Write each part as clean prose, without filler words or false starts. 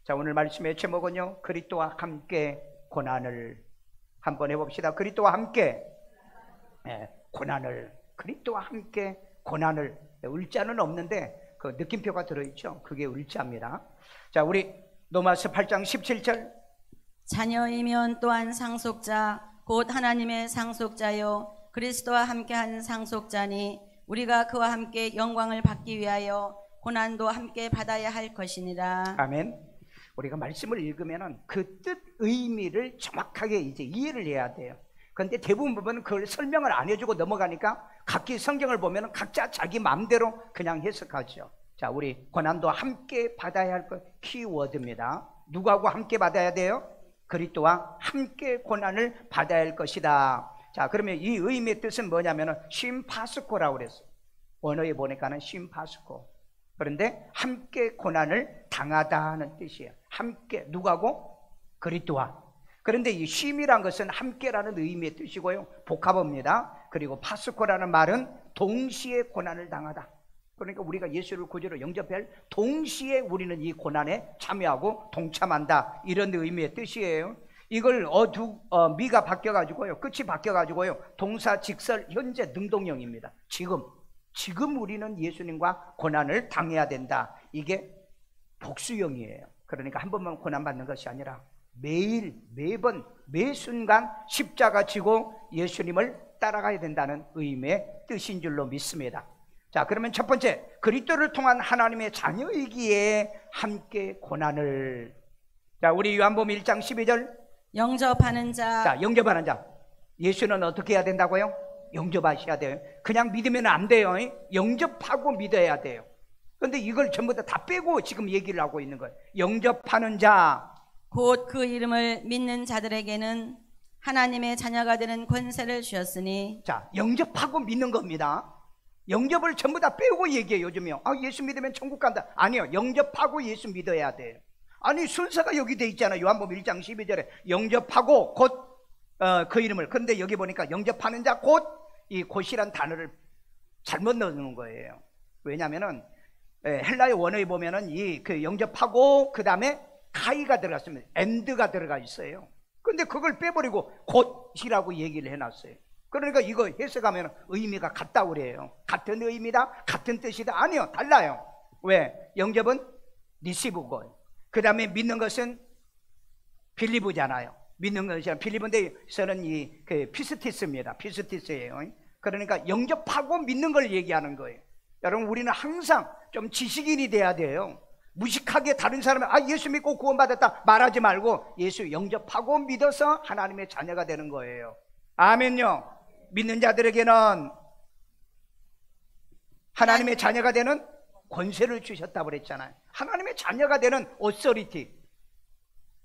자, 오늘 말씀의 제목은요, 그리스도와 함께 고난을. 한번 해봅시다. 그리스도와 함께 고난을. 그리스도와 함께 고난을. 을자는 없는데 그 느낌표가 들어있죠. 그게 을자입니다. 자, 우리 로마서 8장 17절. 자녀이면 또한 상속자 곧 하나님의 상속자요 그리스도와 함께한 상속자니 우리가 그와 함께 영광을 받기 위하여 고난도 함께 받아야 할 것이니라. 아멘. 우리가 말씀을 읽으면 그 뜻, 의미를 정확하게 이제 이해를 해야 돼요. 그런데 대부분 보면 그걸 설명을 안 해주고 넘어가니까 각기 성경을 보면 각자 자기 마음대로 그냥 해석하죠. 자, 우리 고난도 함께 받아야 할 것, 키워드입니다. 누구하고 함께 받아야 돼요? 그리스도와 함께 고난을 받아야 할 것이다. 자, 그러면 이 의미의 뜻은 뭐냐면은 심파스코라고 그랬어요. 원어에 보니까는 심파스코. 그런데 함께 고난을 당하다는 뜻이에요. 함께, 누구하고? 그리스도와. 그런데 이 쉼이란 것은 함께라는 의미의 뜻이고요, 복합어입니다. 그리고 파스코라는 말은 동시에 고난을 당하다. 그러니까 우리가 예수를 구주로 영접할 동시에 우리는 이 고난에 참여하고 동참한다, 이런 의미의 뜻이에요. 이걸 미가 바뀌어가지고요, 끝이 바뀌어가지고요, 동사, 직설, 현재, 능동형입니다. 지금 우리는 예수님과 고난을 당해야 된다. 이게 복수형이에요. 그러니까 한 번만 고난 받는 것이 아니라 매일, 매번, 매 순간 십자가 지고 예수님을 따라가야 된다는 의미의 뜻인 줄로 믿습니다. 자, 그러면 첫 번째, 그리스도를 통한 하나님의 자녀이기에 함께 고난을. 자, 우리 요한복음 1장 12절. 영접하는 자. 자, 영접하는 자. 예수는 어떻게 해야 된다고요? 영접하셔야 돼요. 그냥 믿으면 안 돼요. 영접하고 믿어야 돼요. 그런데 이걸 전부 다 빼고 지금 얘기를 하고 있는 거예요. 영접하는 자, 곧 그 이름을 믿는 자들에게는 하나님의 자녀가 되는 권세를 주셨으니. 자, 영접하고 믿는 겁니다. 영접을 전부 다 빼고 얘기해요. 요즘요, 예수 믿으면 천국 간다. 아니요, 영접하고 예수 믿어야 돼요. 아니, 순서가 여기 돼 있잖아요. 요한복음 1장 12절에 영접하고 곧 그 이름을. 그런데 여기 보니까 영접하는 자, 곧, 이 곧이란 단어를 잘못 넣는 거예요. 왜냐하면은 헬라의 원어에 보면은 그 영접하고 그 다음에 가이가 들어갔습니다. 엔드가 들어가 있어요. 근데 그걸 빼버리고 곧이라고 얘기를 해놨어요. 그러니까 이거 해석하면 의미가 같다고 그래요. 같은 의미다, 같은 뜻이다. 아니요, 달라요. 왜? 영접은 리시브고, 그 다음에 믿는 것은 빌리브잖아요. 믿는 것이 빌리브인데서는 그 피스티스입니다. 피스티스예요. 그러니까 영접하고 믿는 걸 얘기하는 거예요. 여러분, 우리는 항상 좀 지식인이 돼야 돼요. 무식하게 다른 사람은 예수 믿고 구원받았다 말하지 말고 예수 영접하고 믿어서 하나님의 자녀가 되는 거예요. 아멘요. 믿는 자들에게는 하나님의 자녀가 되는 권세를 주셨다고 그랬잖아요. 하나님의 자녀가 되는 오서리티.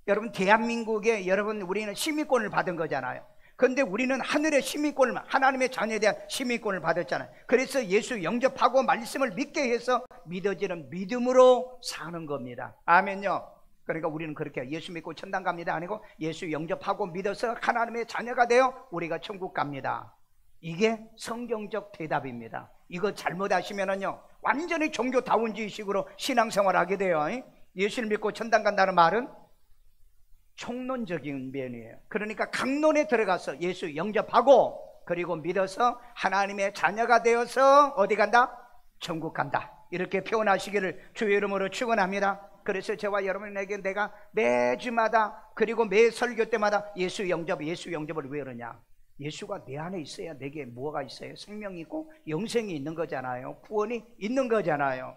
여러분, 대한민국에 우리는 시민권을 받은 거잖아요. 그런데 우리는 하늘의 시민권을, 하나님의 자녀에 대한 시민권을 받았잖아요. 그래서 예수 영접하고 말씀을 믿게 해서 믿어지는 믿음으로 사는 겁니다. 아멘요. 그러니까 우리는 그렇게 예수 믿고 천당 갑니다 아니고 예수 영접하고 믿어서 하나님의 자녀가 되어 우리가 천국 갑니다. 이게 성경적 대답입니다. 이거 잘못하시면은요, 완전히 종교다운주의식으로 신앙생활을 하게 돼요. 예수를 믿고 천당 간다는 말은 총론적인 면이에요. 그러니까 강론에 들어가서 예수 영접하고 그리고 믿어서 하나님의 자녀가 되어서 어디 간다? 천국 간다. 이렇게 표현하시기를 주의 이름으로 축원합니다. 그래서 저와 여러분에게 내가 매주마다 그리고 매 설교 때마다 예수 영접을 왜 그러냐? 예수가 내 안에 있어야 내게 뭐가 있어요? 생명이 있고 영생이 있는 거잖아요. 구원이 있는 거잖아요.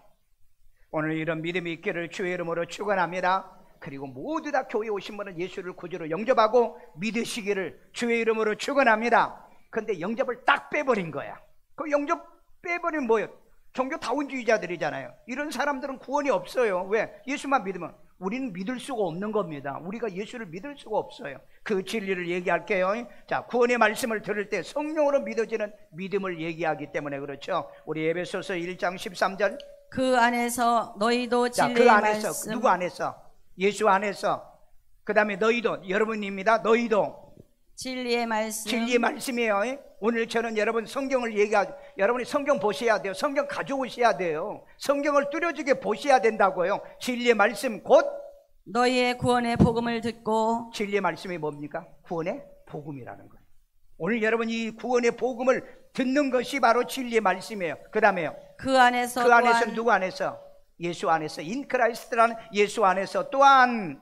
오늘 이런 믿음이 있기를 주의 이름으로 축원합니다. 그리고 모두 다 교회에 오신 분은 예수를 구주로 영접하고 믿으시기를 주의 이름으로 축원합니다. 그런데 영접을 딱 빼버린 거야. 그 영접 빼버리면 뭐예요? 종교다운주의자들이잖아요. 이런 사람들은 구원이 없어요. 왜? 예수만 믿으면. 우리는 믿을 수가 없는 겁니다. 우리가 예수를 믿을 수가 없어요. 그 진리를 얘기할게요. 자, 구원의 말씀을 들을 때 성령으로 믿어지는 믿음을 얘기하기 때문에 그렇죠. 우리 에베소서 1장 13절. 그 안에서 너희도 진리의 그 안에서, 말씀. 누구 안에서? 예수 안에서. 그 다음에 너희도, 여러분입니다. 너희도 진리의 말씀. 진리의 말씀이에요. 오늘 저는 여러분 성경을 여러분이 성경 보셔야 돼요. 성경 가져오셔야 돼요. 성경을 뚜렷하게 보셔야 된다고요. 진리의 말씀 곧 너희의 구원의 복음을 듣고 진리의 말씀이 뭡니까? 구원의 복음이라는 거예요. 오늘 여러분 이 구원의 복음을 듣는 것이 바로 진리의 말씀이에요. 그 다음에요, 그 안에서 누구 안에서? 예수 안에서, 인크라이스트라는 예수 안에서 또한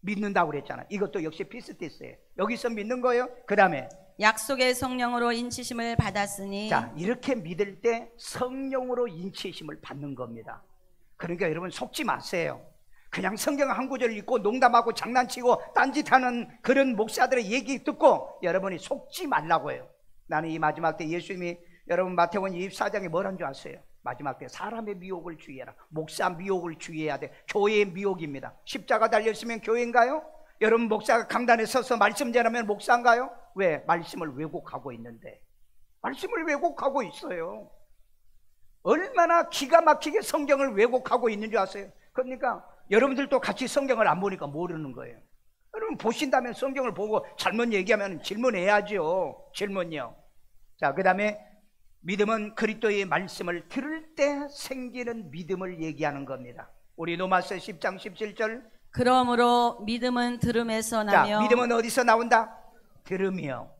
믿는다고 그랬잖아요. 이것도 역시 피스티스예요. 여기서 믿는 거예요. 그 다음에 약속의 성령으로 인치심을 받았으니. 자, 이렇게 믿을 때 성령으로 인치심을 받는 겁니다. 그러니까 여러분 속지 마세요. 그냥 성경 한 구절 읽고 농담하고 장난치고 딴짓하는 그런 목사들의 얘기 듣고 여러분이 속지 말라고 해요. 나는 이 마지막 때 예수님이 여러분 마태복음 24장에 뭘 한 줄 아세요? 마지막 때 사람의 미혹을 주의해라. 목사 미혹을 주의해야 돼. 교회의 미혹입니다. 십자가 달렸으면 교회인가요? 여러분 목사가 강단에 서서 말씀 전하면 목사인가요? 왜? 말씀을 왜곡하고 있는데. 말씀을 왜곡하고 있어요. 얼마나 기가 막히게 성경을 왜곡하고 있는 줄 아세요? 그러니까 여러분들도 같이 성경을 안 보니까 모르는 거예요. 여러분 보신다면 성경을 보고 잘못 얘기하면 질문해야죠. 질문요. 자, 그 다음에 믿음은 그리스도의 말씀을 들을 때 생기는 믿음을 얘기하는 겁니다. 우리 로마서 10장 17절. 그러므로 믿음은 들음에서 나며. 자, 믿음은 어디서 나온다? 들음이요.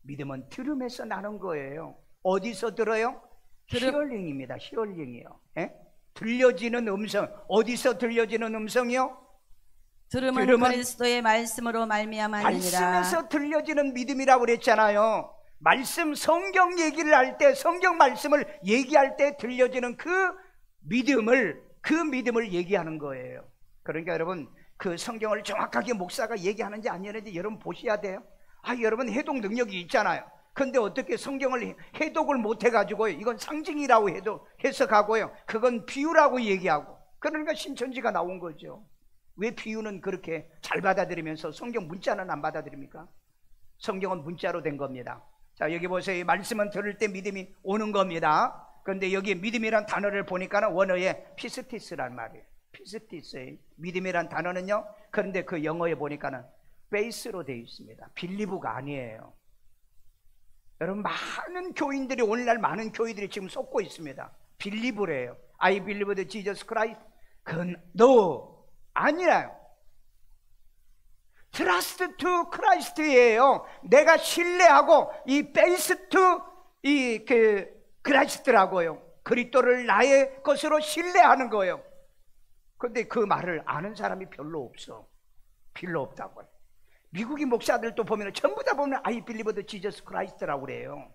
믿음은 들음에서 나는 거예요. 어디서 들어요? 히어링입니다. 히어링이요. 예? 들려지는 음성. 어디서 들려지는 음성이요? 들음은 그리스도의 말씀으로 말미암아니라. 말씀에서 들려지는 믿음이라고 그랬잖아요. 말씀, 성경 얘기를 할 때, 성경 말씀을 얘기할 때 들려지는 그 믿음을 얘기하는 거예요. 그러니까 여러분 그 성경을 정확하게 목사가 얘기하는지 안 하는지 여러분 보셔야 돼요. 여러분 해독 능력이 있잖아요. 근데 어떻게 성경을 해독을 못 해가지고 이건 상징이라고 해석하고요, 그건 비유라고 얘기하고, 그러니까 신천지가 나온 거죠. 왜 비유는 그렇게 잘 받아들이면서 성경 문자는 안 받아들입니까? 성경은 문자로 된 겁니다. 자, 여기 보세요. 이 말씀은 들을 때 믿음이 오는 겁니다. 그런데 여기 믿음이란 단어를 보니까 원어에 피스티스란 말이에요. 피스티스의 믿음이란 단어는요, 그런데 그 영어에 보니까는 베이스로 되어 있습니다. 빌리브가 아니에요. 여러분 많은 교인들이, 오늘날 많은 교인들이 지금 속고 있습니다. 빌리브래요. I believe that Jesus Christ. 그건 no 아니라요. Trust to Christ예요. 내가 신뢰하고 이 베이스 to 이 크라이스트라고요. 그리스도를 나의 것으로 신뢰하는 거예요. 그런데 그 말을 아는 사람이 별로 없어. 별로 없다고요. 미국인 목사들도 보면 전부 다 보면 I believe the Jesus Christ라고 그래요.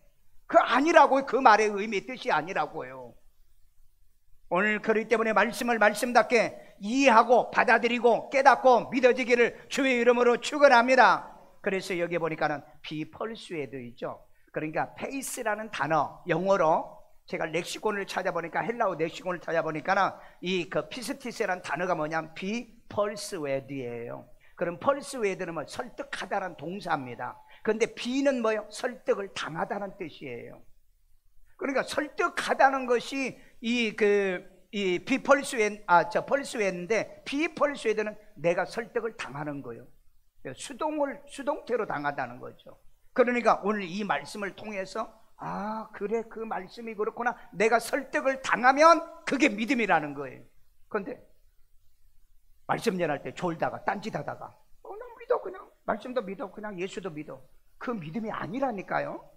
그 아니라고요. 그 말의 의미, 뜻이 아니라고요. 오늘 그렇기 때문에 말씀을 말씀답게 이해하고 받아들이고 깨닫고 믿어지기를 주의 이름으로 축원합니다. 그래서 여기 보니까는 be persuade이죠. 그러니까 faith라는 단어, 영어로 제가 렉시콘을 찾아보니까, 헬라어 렉시콘을 찾아보니까는 이 피스티스라는 단어가 뭐냐면 be persuade예요. 그럼 persuade는 뭐 설득하다라는 동사입니다. 그런데 be는 뭐예요? 설득을 당하다는 뜻이에요. 그러니까 설득하다는 것이 be persuade인데 be persuade는 내가 설득을 당하는 거예요. 수동태로 당하다는 거죠. 그러니까 오늘 이 말씀을 통해서 그래, 그 말씀이 그렇구나, 내가 설득을 당하면 그게 믿음이라는 거예요. 그런데 말씀 전할 때 졸다가 딴짓하다가 난 믿어, 그냥 말씀도 믿어, 그냥 예수도 믿어, 그 믿음이 아니라니까요.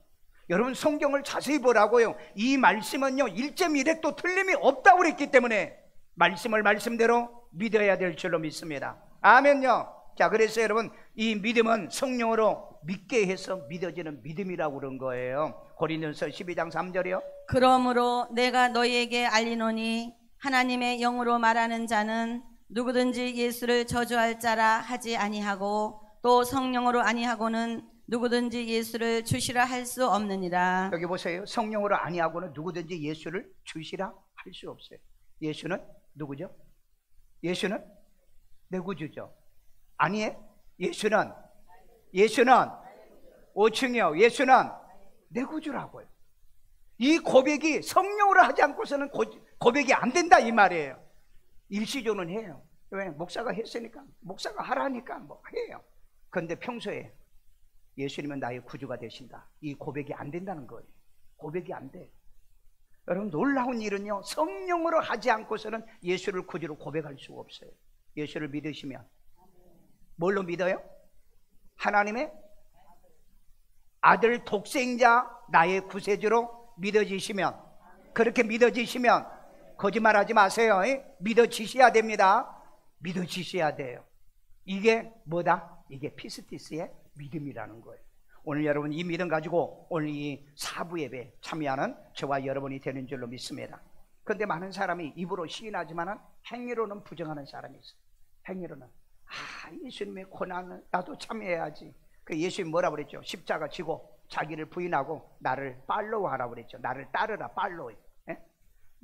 여러분 성경을 자세히 보라고요. 이 말씀은요 1.1획도 틀림이 없다고 그랬기 때문에 말씀을 말씀대로 믿어야 될 줄로 믿습니다. 아멘요. 자, 그래서 여러분 이 믿음은 성령으로 믿게 해서 믿어지는 믿음이라고 그런 거예요. 고린도서 12장 3절이요. 그러므로 내가 너희에게 알리노니 하나님의 영으로 말하는 자는 누구든지 예수를 저주할 자라 하지 아니하고 또 성령으로 아니하고는 누구든지 예수를 주시라 할 수 없느니라. 여기 보세요. 성령으로 아니하고는 누구든지 예수를 주시라 할 수 없어요. 예수는 누구죠? 예수는 내 구주죠. 아니에요? 예수는 5층이요. 예수는 내 구주라고요. 이 고백이 성령으로 하지 않고서는 고백이 안 된다 이 말이에요. 일시조는 해요. 왜? 목사가 했으니까, 목사가 하라니까 뭐 해요. 그런데 평소에 예수님은 나의 구주가 되신다, 이 고백이 안 된다는 거예요. 고백이 안 돼. 여러분 놀라운 일은요, 성령으로 하지 않고서는 예수를 구주로 고백할 수가 없어요. 예수를 믿으시면. 뭘로 믿어요? 하나님의 아들 독생자 나의 구세주로 믿어지시면, 그렇게 믿어지시면 거짓말하지 마세요. 믿어지셔야 됩니다. 믿어지셔야 돼요. 이게 뭐다? 이게 피스티스의 믿음이라는 거예요. 오늘 여러분 이 믿음 가지고 오늘 이 사부 예배에 참여하는 저와 여러분이 되는 줄로 믿습니다. 그런데 많은 사람이 입으로 시인하지만 행위로는 부정하는 사람이 있어요. 행위로는 예수님의 고난을 나도 참여해야지. 그 예수님 뭐라 그랬죠? 십자가 지고 자기를 부인하고 나를 팔로우하라고 그랬죠. 나를 따르라, 팔로우.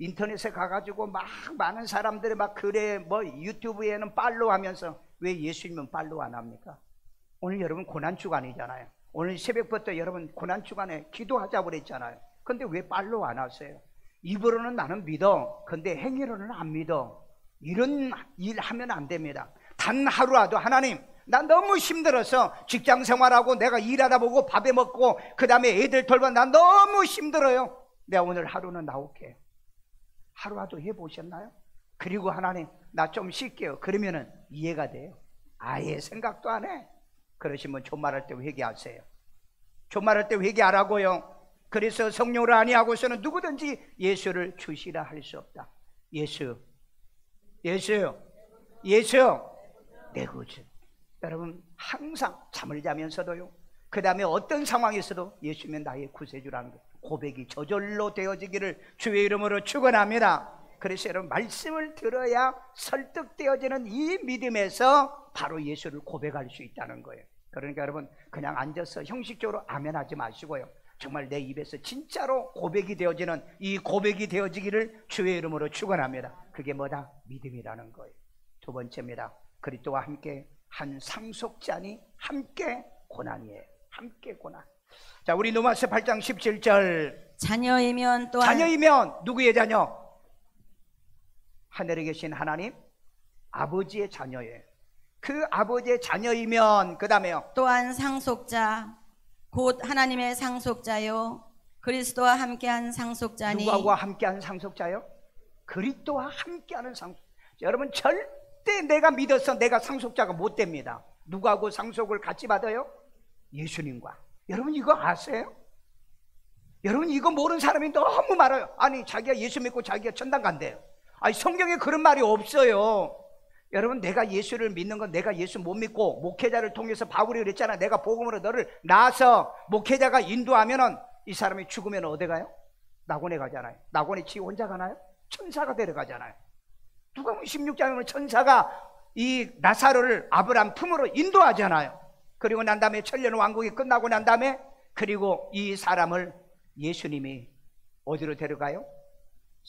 인터넷에 가가지고 막 많은 사람들이 막 글에 뭐 유튜브에는 팔로우 하면서 왜 예수님은 팔로우 안 합니까? 오늘 여러분 고난주간이잖아요. 오늘 새벽부터 여러분 고난주간에 기도하자고 그랬잖아요. 근데 왜 팔로우 안 하세요? 입으로는 나는 믿어. 근데 행위로는 안 믿어. 이런 일 하면 안 됩니다. 단 하루라도 하나님, 나 너무 힘들어서 직장 생활하고 내가 일하다 보고 밥에 먹고 그 다음에 애들 돌봐 나 너무 힘들어요. 내가 오늘 하루는 나올게요. 하루라도 해보셨나요? 그리고 하나님 나 좀 쉴게요. 그러면은 이해가 돼요. 아예 생각도 안 해. 그러시면 존말할 때 회개하세요. 존말할 때 회개하라고요. 그래서 성령으로 아니하고서는 누구든지 예수를 주시라 할 수 없다. 예수 내 구주. 여러분 항상 잠을 자면서도요, 그 다음에 어떤 상황에서도 예수면 나의 구세주라는 것 고백이 저절로 되어지기를 주의 이름으로 축원합니다. 그래서 여러분 말씀을 들어야 설득되어지는 이 믿음에서 바로 예수를 고백할 수 있다는 거예요. 그러니까 여러분 그냥 앉아서 형식적으로 아멘 하지 마시고요, 정말 내 입에서 진짜로 고백이 되어지는 이 고백이 되어지기를 주의 이름으로 축원합니다. 그게 뭐다? 믿음이라는 거예요. 두 번째입니다. 그리스도와 함께 한 상속자니 함께 고난이에요. 함께 고난. 자, 우리 로마서 8장 17절. 자녀이면 또한, 자녀이면 누구의 자녀? 하늘에 계신 하나님 아버지의 자녀예요. 그 아버지의 자녀이면 그 다음에요, 또한 상속자 곧 하나님의 상속자요 그리스도와 함께한 상속자니. 누구와 함께한 상속자요? 그리스도와 함께하는 상속자. 여러분 절대 내가 믿어서 내가 상속자가 못 됩니다. 누구하고 상속을 같이 받아요? 예수님과. 여러분 이거 아세요? 여러분 이거 모르는 사람이 너무 많아요. 아니 자기가 예수 믿고 자기가 천당 간대요. 아니 성경에 그런 말이 없어요. 여러분 내가 예수를 믿는 건 내가 예수 못 믿고 목회자를 통해서 바울이 그랬잖아. 내가 복음으로 너를 낳아서 목회자가 인도하면은 이 사람이 죽으면 어디 가요? 낙원에 가잖아요. 낙원에 지 혼자 가나요? 천사가 데려가잖아요. 누가복음 16장에 보면 천사가 이 나사로를 아브람 품으로 인도하잖아요. 그리고 난 다음에 천년 왕국이 끝나고 난 다음에 그리고 이 사람을 예수님이 어디로 데려가요?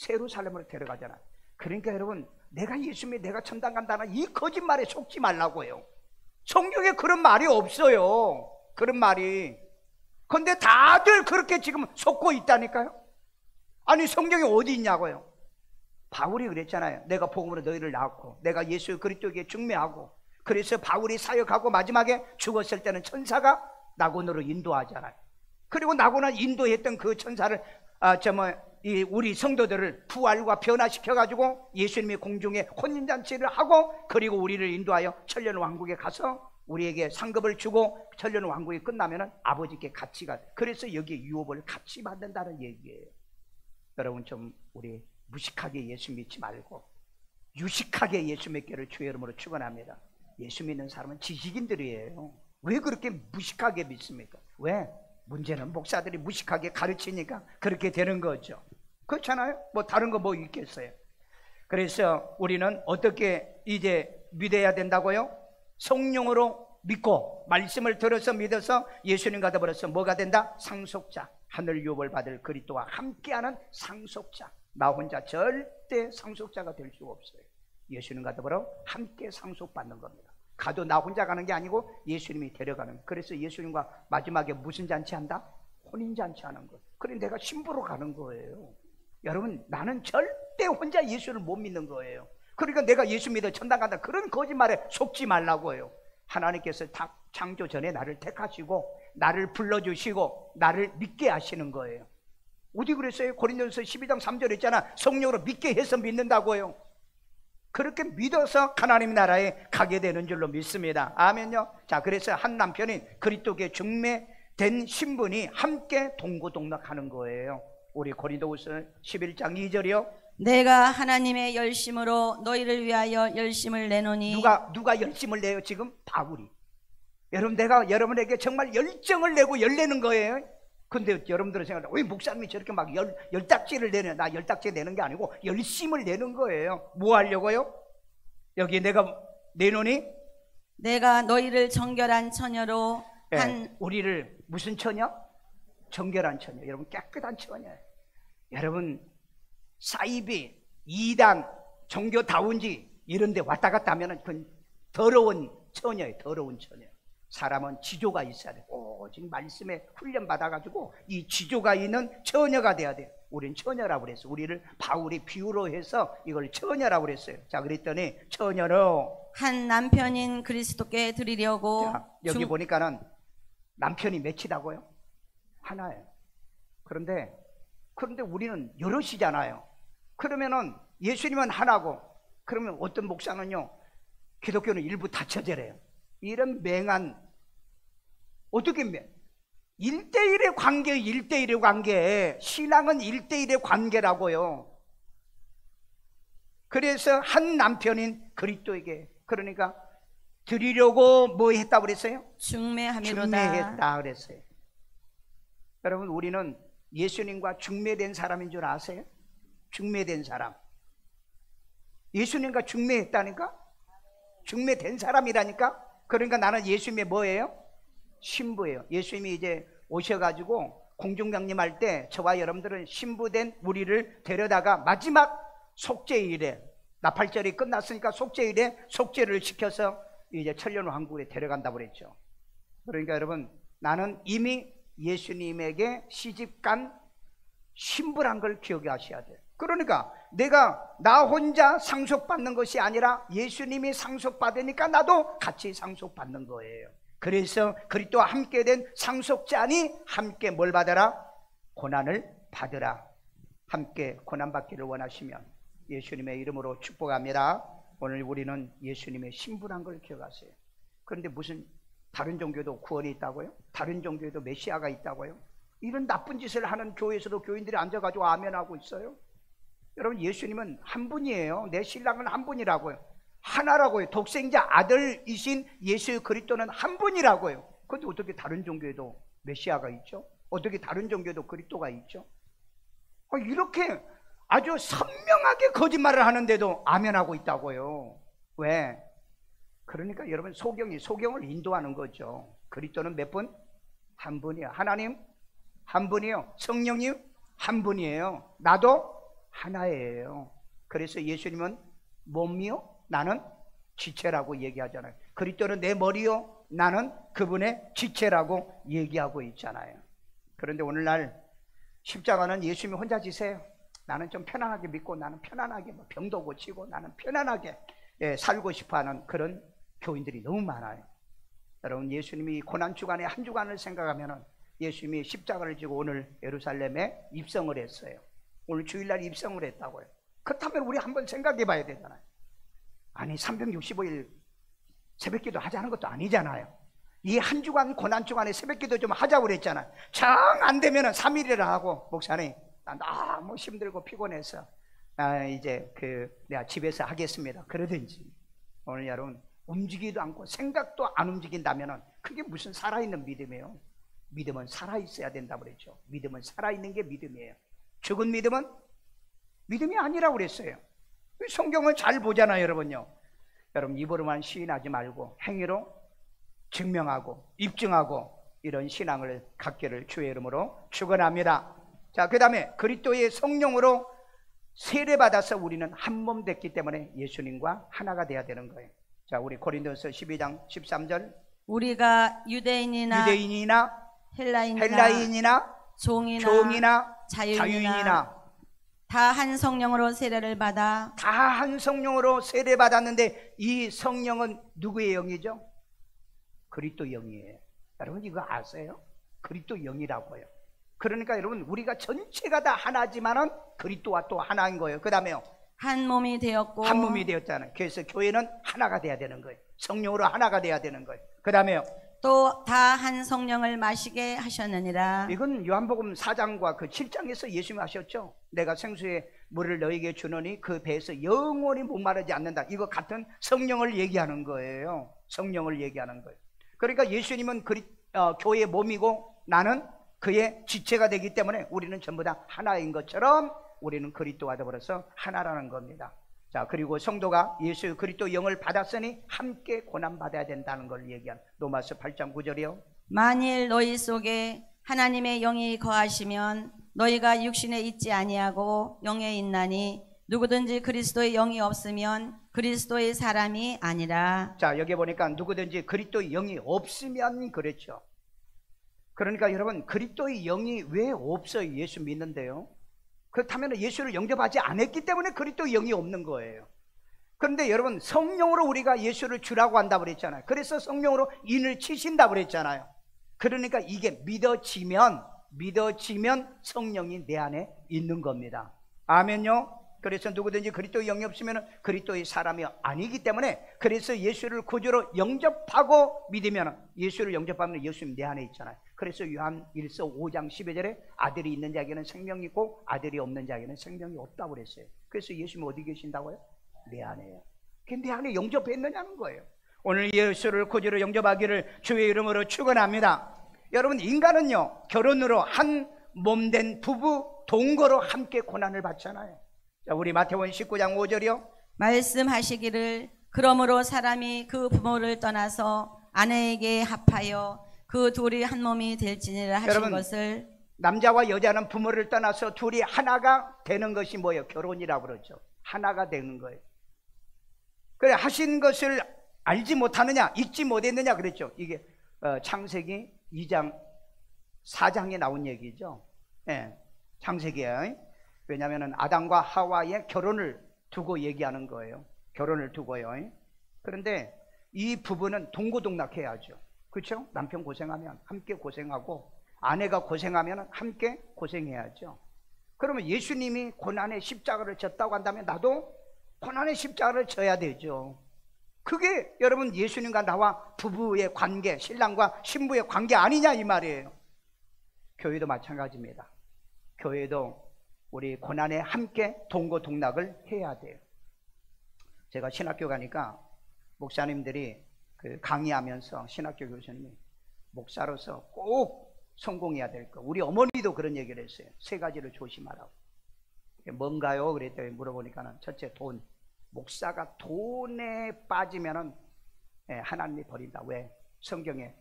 예루살렘으로 데려가잖아요. 그러니까 여러분 내가 예수님이 내가 천당 간다는 이 거짓말에 속지 말라고요. 성경에 그런 말이 없어요. 그런 말이. 그런데 다들 그렇게 지금 속고 있다니까요. 아니 성경에 어디 있냐고요. 바울이 그랬잖아요. 내가 복음으로 너희를 낳았고 내가 예수 그리스도에게 중매하고, 그래서 바울이 사역하고 마지막에 죽었을 때는 천사가 낙원으로 인도하잖아요. 그리고 낙원을 인도했던 그 천사를 우리 성도들을 부활과 변화시켜가지고 예수님의 공중에 혼인잔치를 하고 그리고 우리를 인도하여 천년 왕국에 가서 우리에게 상급을 주고 천년 왕국이 끝나면 아버지께 같이 가. 그래서 여기 유업을 같이 받는다는 얘기예요. 여러분 좀 우리 무식하게 예수 믿지 말고 유식하게 예수 믿기를 주의 이름으로 축원합니다. 예수 믿는 사람은 지식인들이에요. 왜 그렇게 무식하게 믿습니까? 왜? 문제는 목사들이 무식하게 가르치니까 그렇게 되는 거죠. 그렇잖아요? 뭐 다른 거 뭐 있겠어요? 그래서 우리는 어떻게 이제 믿어야 된다고요? 성령으로 믿고 말씀을 들어서 믿어서 예수님과 더불어서 뭐가 된다? 상속자, 하늘 유업을 받을 그리스도와 함께하는 상속자. 나 혼자 절대 상속자가 될 수가 없어요. 예수님과 더불어 함께 상속받는 겁니다. 가도 나 혼자 가는 게 아니고 예수님이 데려가는. 그래서 예수님과 마지막에 무슨 잔치한다? 혼인잔치 하는 거. 그래 내가 신부로 가는 거예요. 여러분 나는 절대 혼자 예수를 못 믿는 거예요. 그러니까 내가 예수 믿어 천당 간다 그런 거짓말에 속지 말라고요. 하나님께서 창조 전에 나를 택하시고 나를 불러주시고 나를 믿게 하시는 거예요. 어디 그랬어요? 고린도전서 12장 3절 있잖아. 성령으로 믿게 해서 믿는다고요. 그렇게 믿어서 하나님 나라에 가게 되는 줄로 믿습니다. 아멘요. 자, 그래서 한 남편인 그리스도께 중매된 신분이 함께 동고동락하는 거예요. 우리 고린도후서 11장 2절이요. 내가 하나님의 열심으로 너희를 위하여 열심을 내노니. 누가 열심을 내요? 지금 바울이. 여러분, 내가 여러분에게 정말 열정을 내고 열내는 거예요. 근데 여러분들은 생각해, 왜 목사님이 저렇게 막 열딱지를 내냐? 나 열딱지 내는 게 아니고 열심을 내는 거예요. 뭐 하려고요? 여기 내가 내노니 내가 너희를 정결한 처녀로 한. 우리를 무슨 처녀? 정결한 처녀. 여러분, 깨끗한 처녀예요. 여러분, 사이비, 이단, 종교다운지 이런 데 왔다 갔다 하면 그건 더러운 처녀예요. 더러운 처녀. 사람은 지조가 있어야 돼. 지금 말씀에 훈련 받아가지고 이 지조가 있는 처녀가 돼야 돼. 우린 처녀라고 그랬어. 우리를 바울이 비유로 해서 이걸 처녀라고 그랬어요. 자, 그랬더니 처녀로 한 남편인 그리스도께 드리려고. 자, 여기 보니까는 남편이 몇이라고요? 하나예요. 그런데 우리는 여럿이잖아요. 그러면은 예수님은 하나고, 그러면 어떤 목사는요, 기독교는 일부 다처제래요. 이런 맹한, 어떻게 1대1의 관계, 1대1의 관계, 신앙은 1대1의 관계라고요. 그래서 한 남편인 그리스도에게, 그러니까 드리려고 뭐 했다고 그랬어요? 중매하미로다. 중매했다 그랬어요. 여러분, 우리는 예수님과 중매된 사람인 줄 아세요? 중매된 사람. 예수님과 중매했다니까? 중매된 사람이라니까? 그러니까 나는 예수님의 뭐예요? 신부예요. 예수님이 이제 오셔가지고 공중강림할 때 저와 여러분들은 신부된 우리를 데려다가 마지막 속죄일에, 나팔절이 끝났으니까 속죄일에 속죄를 시켜서 이제 천년왕국에 데려간다고 그랬죠. 그러니까 여러분, 나는 이미 예수님에게 시집간 신부란 걸 기억하셔야 돼요. 그러니까 내가 나 혼자 상속받는 것이 아니라 예수님이 상속받으니까 나도 같이 상속받는 거예요. 그래서 그리스도와 함께 된 상속자니 함께 뭘 받아라? 고난을 받으라. 함께 고난받기를 원하시면 예수님의 이름으로 축복합니다. 오늘 우리는 예수님의 신부란 걸 기억하세요. 그런데 무슨 다른 종교도 구원이 있다고요? 다른 종교에도 메시아가 있다고요? 이런 나쁜 짓을 하는 교회에서도 교인들이 앉아가지고 아멘하고 있어요. 여러분, 예수님은 한 분이에요. 내 신랑은 한 분이라고요. 하나라고요. 독생자 아들이신 예수 그리스도는 한 분이라고요. 그런데 어떻게 다른 종교에도 메시아가 있죠? 어떻게 다른 종교에도 그리스도가 있죠? 이렇게 아주 선명하게 거짓말을 하는데도 아멘하고 있다고요. 왜? 그러니까 여러분, 소경을 인도하는 거죠. 그리스도는 몇 분? 한 분이에요. 하나님 한 분이에요. 성령님 한 분이에요. 나도 하나예요. 그래서 예수님은 몸이요, 나는 지체라고 얘기하잖아요. 그리스도는 내 머리요, 나는 그분의 지체라고 얘기하고 있잖아요. 그런데 오늘날 십자가는 예수님이 혼자 지세요. 나는 좀 편안하게 믿고, 나는 편안하게 병도 고치고, 나는 편안하게 살고 싶어하는 그런 교인들이 너무 많아요. 여러분, 예수님이 고난주간에 한 주간을 생각하면 예수님이 십자가를 지고 오늘 예루살렘에 입성을 했어요. 오늘 주일날 입성을 했다고요. 그렇다면 우리 한번 생각해 봐야 되잖아요. 아니, 365일 새벽기도 하자는 것도 아니잖아요. 이 한 주간 고난주간에 새벽기도 좀 하자고 그랬잖아요. 정 안 되면 3일이라 하고, 목사님 나 너무 힘들고 피곤해서 이제 내가 집에서 하겠습니다, 그러든지. 오늘 여러분, 움직이지도 않고 생각도 안 움직인다면 그게 무슨 살아있는 믿음이에요? 믿음은 살아있어야 된다고 그랬죠. 믿음은 살아있는 게 믿음이에요. 죽은 믿음은 믿음이 아니라고 그랬어요. 성경을 잘 보잖아요, 여러분요. 여러분, 입으로만 시인하지 말고 행위로 증명하고 입증하고 이런 신앙을 갖기를 주의 이름으로 축원합니다. 자, 그 다음에 그리스도의 성령으로 세례받아서 우리는 한 몸 됐기 때문에 예수님과 하나가 돼야 되는 거예요. 자, 우리 고린도서 12장 13절. 우리가 유대인이나 헬라인이나 종이나 자유인이나 다 한 성령으로 세례를 받아. 다 한 성령으로 세례받았는데 이 성령은 누구의 영이죠? 그리스도 영이에요. 여러분, 이거 아세요? 그리스도 영이라고요. 그러니까 여러분, 우리가 전체가 다 하나지만은 그리스도와 또 하나인 거예요. 그 다음에요, 한 몸이 되었고 한 몸이 되었잖아요. 그래서 교회는 하나가 돼야 되는 거예요. 성령으로 하나가 돼야 되는 거예요. 그 다음에요, 또 다 한 성령을 마시게 하셨느니라. 이건 요한복음 4장과 그 7장에서 예수님이 하셨죠. 내가 생수의 물을 너에게 주노니 그 배에서 영원히 목마르지 않는다. 이거 같은 성령을 얘기하는 거예요. 성령을 얘기하는 거예요. 그러니까 예수님은 교회의 몸이고 나는 그의 지체가 되기 때문에 우리는 전부 다 하나인 것처럼 우리는 그리스도와 더불어서 하나라는 겁니다. 자, 그리고 성도가 예수 그리스도 영을 받았으니 함께 고난받아야 된다는 걸 얘기한 로마서 8장 9절이요. 만일 너희 속에 하나님의 영이 거하시면 너희가 육신에 있지 아니하고 영에 있나니 누구든지 그리스도의 영이 없으면 그리스도의 사람이 아니라. 자, 여기 보니까 누구든지 그리스도의 영이 없으면 그랬죠. 그러니까 여러분, 그리스도의 영이 왜 없어요? 예수 믿는데요. 그렇다면 예수를 영접하지 않았기 때문에 그리스도의 영이 없는 거예요. 그런데 여러분, 성령으로 우리가 예수를 주라고 한다고 그랬잖아요. 그래서 성령으로 인을 치신다고 그랬잖아요. 그러니까 이게 믿어지면 성령이 내 안에 있는 겁니다. 아멘요. 그래서 누구든지 그리스도의 영이 없으면 그리스도의 사람이 아니기 때문에, 그래서 예수를 구주로 영접하고 믿으면, 예수를 영접하면 예수님 내 안에 있잖아요. 그래서 요한 1서 5장 12절에 아들이 있는 자에게는 생명이 있고 아들이 없는 자에게는 생명이 없다고 그랬어요. 그래서 예수님 어디 계신다고요? 내 안에요. 그게 내 안에 영접했느냐는 거예요. 오늘 예수를 구주로 영접하기를 주의 이름으로 축원합니다. 여러분, 인간은요, 결혼으로 한 몸된 부부 동거로 함께 고난을 받잖아요. 자, 우리 마태복음 19장 5절이요. 말씀하시기를 그러므로 사람이 그 부모를 떠나서 아내에게 합하여 그 둘이 한 몸이 될지니라 하신 여러분, 것을. 남자와 여자는 부모를 떠나서 둘이 하나가 되는 것이 뭐예요? 결혼이라고 그러죠. 하나가 되는 거예요. 그래, 하신 것을 알지 못하느냐, 잊지 못했느냐 그랬죠. 이게 창세기 2장 4장에 나온 얘기죠. 예, 창세기에. 왜냐하면 아담과 하와의 결혼을 두고 얘기하는 거예요. 결혼을 두고요. 그런데 이 부부는 동고동락해야죠. 그렇죠? 남편 고생하면 함께 고생하고, 아내가 고생하면 함께 고생해야죠. 그러면 예수님이 고난의 십자가를 졌다고 한다면 나도 고난의 십자가를 져야 되죠. 그게 여러분 예수님과 나와 부부의 관계, 신랑과 신부의 관계 아니냐 이 말이에요. 교회도 마찬가지입니다. 교회도 우리 고난에 함께 동고동락을 해야 돼요. 제가 신학교 가니까 목사님들이 강의하면서 신학교 교수님이 목사로서 꼭 성공해야 될 거, 우리 어머니도 그런 얘기를 했어요. 3가지를 조심하라고. 뭔가요? 그랬더니 물어보니까는 첫째, 돈. 목사가 돈에 빠지면은 하나님이 버린다. 왜? 성경에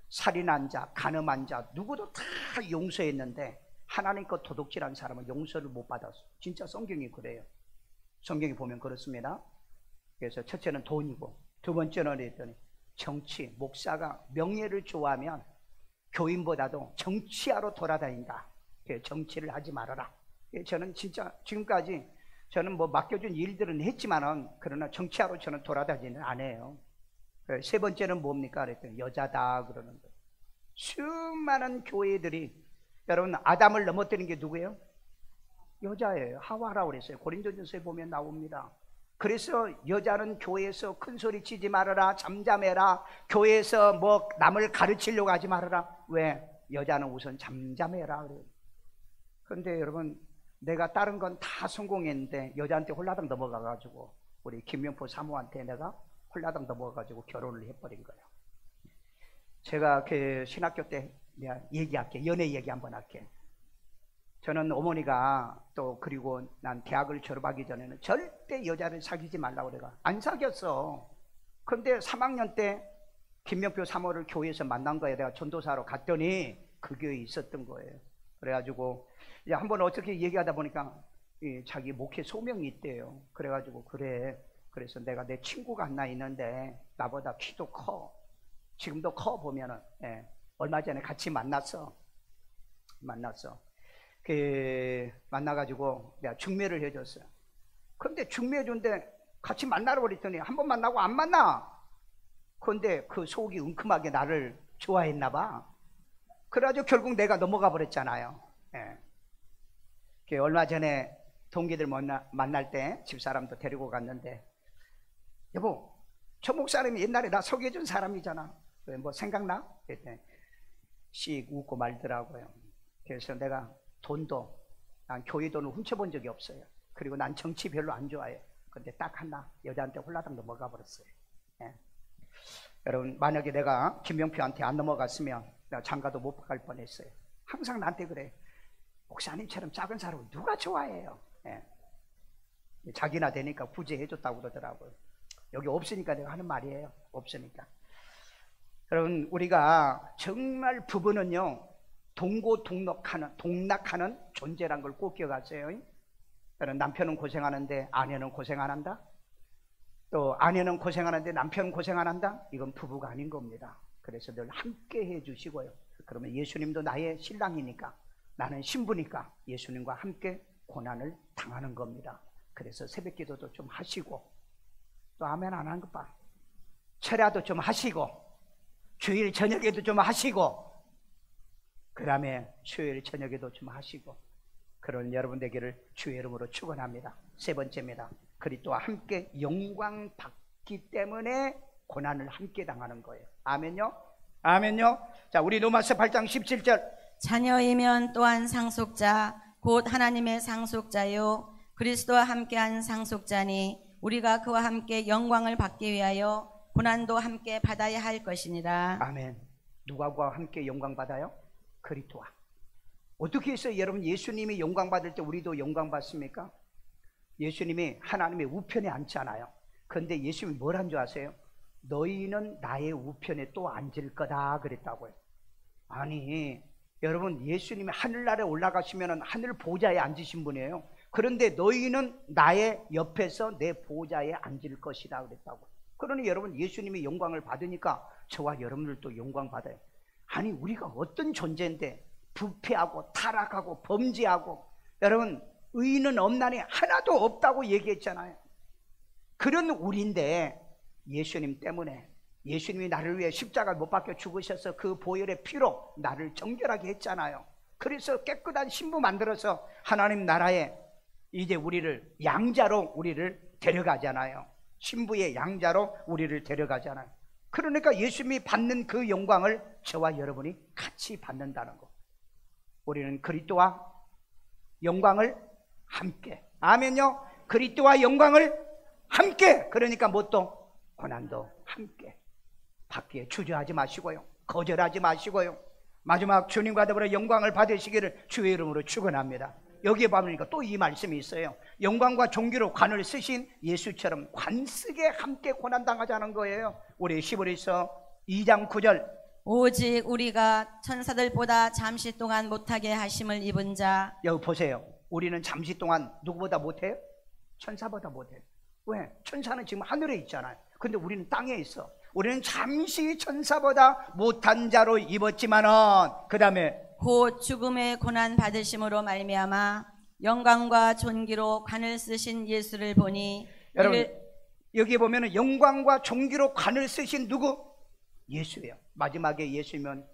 살인한 자, 간음한 자 누구도 다 용서했는데 하나님 것 도둑질한 사람은 용서를 못 받았어. 진짜 성경이 그래요. 성경이 보면 그렇습니다. 그래서 첫째는 돈이고, 두 번째는 했더니 정치. 목사가 명예를 좋아하면 교인보다도 정치하러 돌아다닌다. 정치를 하지 말아라. 저는 진짜 지금까지 저는 뭐 맡겨준 일들은 했지만은, 그러나 정치하러 저는 돌아다니는 안 해요. 세 번째는 뭡니까? 그랬더니 여자다 그러는 거예요. 수많은 교회들이, 여러분 아담을 넘어뜨린 게 누구예요? 여자예요. 하와라고 그랬어요. 고린도전서에 보면 나옵니다. 그래서 여자는 교회에서 큰 소리 치지 말아라, 잠잠해라, 교회에서 뭐 남을 가르치려고 하지 말아라. 왜? 여자는 우선 잠잠해라 그래요. 그런데 여러분, 내가 다른 건 다 성공했는데 여자한테 홀라당 넘어가가지고, 우리 김명포 사모한테 내가 홀라당 넘어가가지고 결혼을 해버린 거예요. 제가 그 신학교 때 내가 얘기할게, 연애 얘기 한번 할게. 저는 어머니가 또, 그리고 난 대학을 졸업하기 전에는 절대 여자를 사귀지 말라고 내가 안 사귀었어. 그런데 3학년 때 김명표 사모를 교회에서 만난 거예요. 내가 전도사로 갔더니 그 교회에 있었던 거예요. 그래가지고 이제 한번 어떻게 얘기하다 보니까 자기 목회 소명이 있대요. 그래가지고 그래서 내가 내 친구가 하나 있는데 나보다 키도 커, 지금도 커 보면은, 얼마 전에 같이 만났어. 만나가지고 내가 중매를 해줬어요. 그런데 중매해준데 같이 만나러 그랬더니 한 번 만나고 안 만나. 그런데 그 속이 은큼하게 나를 좋아했나 봐. 그래가지고 결국 내가 넘어가 버렸잖아요. 얼마 전에 동기들 만날 때 집사람도 데리고 갔는데, 여보, 저 목사님이 옛날에 나 소개해준 사람이잖아. 뭐 생각나? 그랬더니 씩 웃고 말더라고요. 그래서 내가 난 교회 돈을 훔쳐본 적이 없어요. 그리고 난 정치 별로 안 좋아해. 근데 딱 하나 여자한테 홀라당 넘어가 버렸어요. 예. 여러분, 만약에 내가 김명표한테 안 넘어갔으면 내가 장가도 못 갈 뻔했어요. 항상 나한테 그래. 목사님처럼 작은 사람을 누가 좋아해요? 예. 자기나 되니까 구제해줬다고 그러더라고요. 여기 없으니까 내가 하는 말이에요. 없으니까. 여러분, 우리가 정말 부부는요, 동락하는 존재란 걸 꼭 기억하세요. 여러분, 남편은 고생하는데 아내는 고생 안 한다? 또 아내는 고생하는데 남편은 고생 안 한다? 이건 부부가 아닌 겁니다. 그래서 늘 함께 해주시고요. 그러면 예수님도 나의 신랑이니까, 나는 신부니까 예수님과 함께 고난을 당하는 겁니다. 그래서 새벽 기도도 좀 하시고, 또 아멘 안 하는 것 봐. 철야도 좀 하시고, 주일 저녁에도 좀 하시고, 그 다음에 수요일 저녁에도 좀 하시고, 그런 여러분 되기를 주의 이름으로 축원합니다. 세 번째입니다. 그리스도와 함께 영광 받기 때문에 고난을 함께 당하는 거예요. 아멘요? 아멘요? 자, 우리 로마서 8장 17절. 자녀이면 또한 상속자 곧 하나님의 상속자요 그리스도와 함께한 상속자니 우리가 그와 함께 영광을 받기 위하여 고난도 함께 받아야 할 것이니라. 아멘. 누가 그와 함께 영광 받아요? 그리스도와. 어떻게 해서 여러분 예수님이 영광 받을 때 우리도 영광 받습니까? 예수님이 하나님의 우편에 앉잖아요. 그런데 예수님이 뭘 한 줄 아세요? 너희는 나의 우편에 또 앉을 거다 그랬다고요. 아니, 여러분, 예수님이 하늘나라에 올라가시면 하늘 보좌에 앉으신 분이에요. 그런데 너희는 나의 옆에서 내 보좌에 앉을 것이다 그랬다고. 그러니 여러분, 예수님이 영광을 받으니까 저와 여러분들도 영광 받아요. 아니, 우리가 어떤 존재인데 부패하고 타락하고 범죄하고, 여러분, 의인은 없나니 하나도 없다고 얘기했잖아요. 그런 우리인데 예수님 때문에, 예수님이 나를 위해 십자가를 못 박혀 죽으셔서 그 보혈의 피로 나를 정결하게 했잖아요. 그래서 깨끗한 신부 만들어서 하나님 나라에 이제 우리를 양자로 우리를 데려가잖아요. 신부의 양자로 우리를 데려가잖아요. 그러니까 예수님이 받는 그 영광을 저와 여러분이 같이 받는다는 거. 우리는 그리스도와 영광을 함께, 아멘요? 그리스도와 영광을 함께, 그러니까 뭣도 고난도 함께 받기에 주저하지 마시고요, 거절하지 마시고요, 마지막 주님과 더불어 영광을 받으시기를 주의 이름으로 축원합니다. 여기에 보니까 또 이 말씀이 있어요. 영광과 존귀로 관을 쓰신 예수처럼 관 쓰게 함께 고난당하자는 거예요. 우리 히브리서 2장 9절. 오직 우리가 천사들보다 잠시 동안 못하게 하심을 입은 자. 여기 보세요. 우리는 잠시 동안 누구보다 못해요? 천사보다 못해요. 왜? 천사는 지금 하늘에 있잖아요. 근데 우리는 땅에 있어. 우리는 잠시 천사보다 못한 자로 입었지만은 그 다음에 곧 죽음의 고난 받으심으로 말미암아 영광과 존귀로 관을 쓰신 예수를 보니. 여러분, 여기 보면은 영광과 존귀로 관을 쓰신 누구? 예수예요. 마지막에 예수면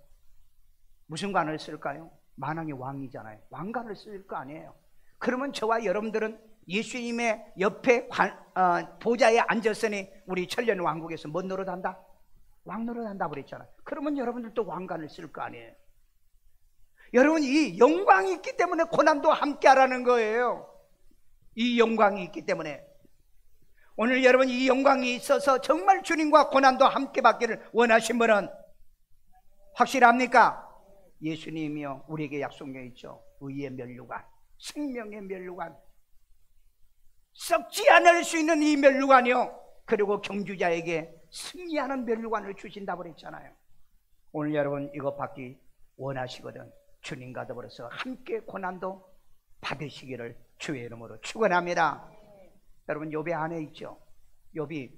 무슨 관을 쓸까요? 만왕의 왕이잖아요. 왕관을 쓸 거 아니에요. 그러면 저와 여러분들은 예수님의 옆에 보좌에 앉았으니 우리 천년 왕국에서 뭔 노릇한다? 왕 노릇한다 그랬잖아요. 그러면 여러분들도 왕관을 쓸 거 아니에요. 여러분, 이 영광이 있기 때문에 고난도 함께 하라는 거예요. 이 영광이 있기 때문에. 오늘 여러분, 이 영광이 있어서 정말 주님과 고난도 함께 받기를 원하신 분은 확실합니까? 예수님이요, 우리에게 약속해 있죠. 의의 면류관, 생명의 면류관, 썩지 않을 수 있는 이 면류관이요, 그리고 경주자에게 승리하는 면류관을 주신다고 그랬잖아요. 오늘 여러분 이거 받기 원하시거든 주님과 더불어서 함께 고난도 받으시기를 주의 이름으로 축원합니다. 여러분, 욥의 아내 있죠. 욥이